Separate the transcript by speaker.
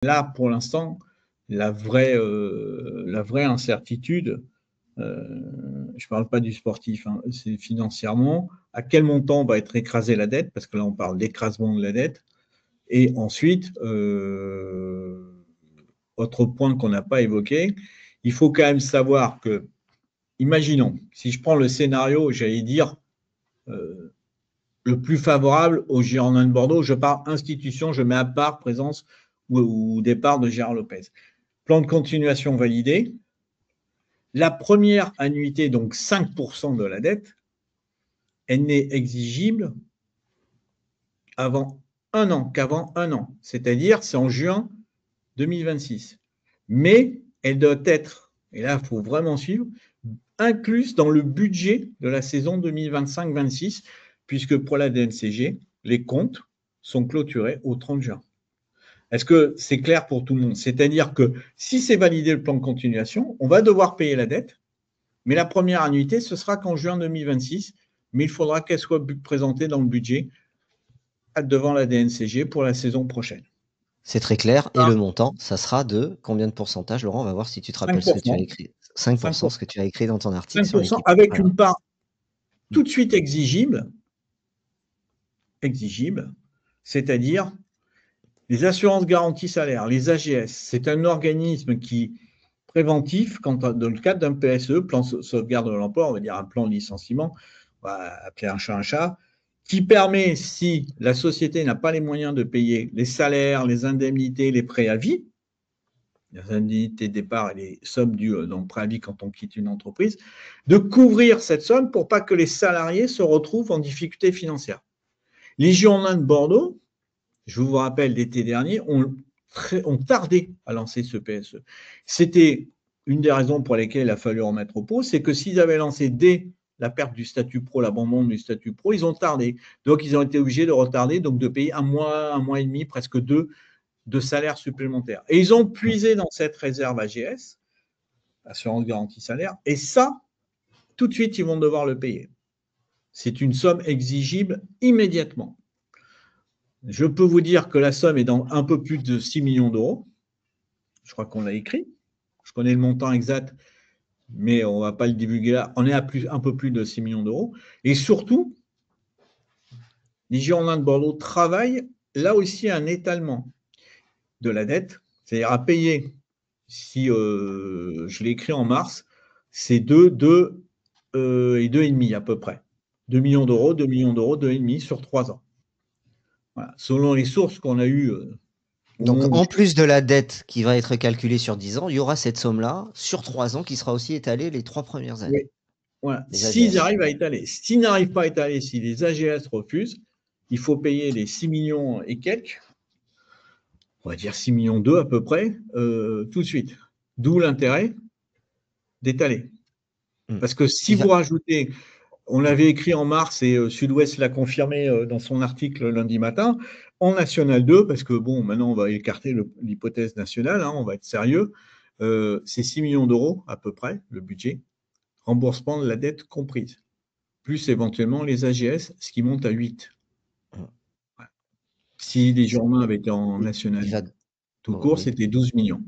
Speaker 1: Là, pour l'instant, la vraie incertitude, je ne parle pas du sportif, hein, c'est financièrement, à quel montant va être écrasée la dette, parce que là, on parle d'écrasement de la dette. Et ensuite, autre point qu'on n'a pas évoqué, il faut quand même savoir que, imaginons, si je prends le scénario, j'allais dire, le plus favorable au Girondins de Bordeaux, je parle institution, je mets à part présence ou départ de Gérard Lopez. Plan de continuation validé. La première annuité, donc 5% de la dette, elle n'est exigible qu'avant un an. C'est-à-dire, c'est en juin 2026. Mais elle doit être, et là, il faut vraiment suivre, incluse dans le budget de la saison 2025-26, puisque pour la DNCG, les comptes sont clôturés au 30 juin. Est-ce que c'est clair pour tout le monde? C'est-à-dire que si c'est validé le plan de continuation, on va devoir payer la dette, mais la première annuité, ce sera qu'en juin 2026, mais il faudra qu'elle soit présentée dans le budget devant la DNCG pour la saison prochaine.
Speaker 2: C'est très clair. Et le montant, ça sera de combien de pourcentage, Laurent? On va voir si tu te rappelles
Speaker 1: 5%.
Speaker 2: ce que tu as écrit. 5%, ce que tu as écrit dans ton article
Speaker 1: 5%
Speaker 2: sur l'équipe.
Speaker 1: avec une part tout de suite exigible, c'est-à-dire les assurances garanties salaires, les AGS. C'est un organisme qui préventif quand dans le cadre d'un PSE, plan sauvegarde de l'emploi, on va dire un plan de licenciement, on va appeler un chat, qui permet, si la société n'a pas les moyens de payer les salaires, les indemnités, les préavis, les indemnités de départ et les sommes dues dans le préavis quand on quitte une entreprise, de couvrir cette somme pour pas que les salariés se retrouvent en difficulté financière. Les Girondins de Bordeaux, je vous rappelle, l'été dernier, ont tardé à lancer ce PSE. C'était une des raisons pour lesquelles il a fallu remettre au pot, c'est que s'ils avaient lancé dès la perte du statut pro, l'abandon du statut pro, ils ont tardé. Donc, ils ont été obligés de retarder, donc de payer un mois et demi, presque deux, de salaire supplémentaire. Et ils ont puisé dans cette réserve AGS, assurance garantie salaire, et ça, tout de suite, ils vont devoir le payer. C'est une somme exigible immédiatement. Je peux vous dire que la somme est dans un peu plus de 6 millions d'euros. Je crois qu'on l'a écrit. Je connais le montant exact, mais on ne va pas le divulguer là. On est à un peu plus de 6 millions d'euros. Et surtout, les Girondins de Bordeaux travaillent là aussi à un étalement de la dette, c'est-à-dire à payer, si je l'ai écrit en mars, c'est 2 et 2,5 à peu près. 2 millions d'euros, 2 millions d'euros, 2,5 sur 3 ans. Voilà. Selon les sources qu'on a eues.
Speaker 2: Donc, en plus de la dette qui va être calculée sur 10 ans, il y aura cette somme-là sur 3 ans qui sera aussi étalée les 3 premières années.
Speaker 1: Oui. Voilà. S'ils arrivent à étaler. S'ils n'arrivent pas à étaler, si les AGS refusent, il faut payer les 6 millions et quelques, on va dire 6 millions 2 à peu près, tout de suite. D'où l'intérêt d'étaler. Parce que si vous rajoutez, on l'avait écrit en mars et Sud-Ouest l'a confirmé dans son article lundi matin, en National 2, parce que bon, maintenant on va écarter l'hypothèse nationale, hein, on va être sérieux, c'est 6 millions d'euros à peu près, le budget, remboursement de la dette comprise, plus éventuellement les AGS, ce qui monte à 8. Si les Girondins avaient été en National tout court, c'était 12 millions.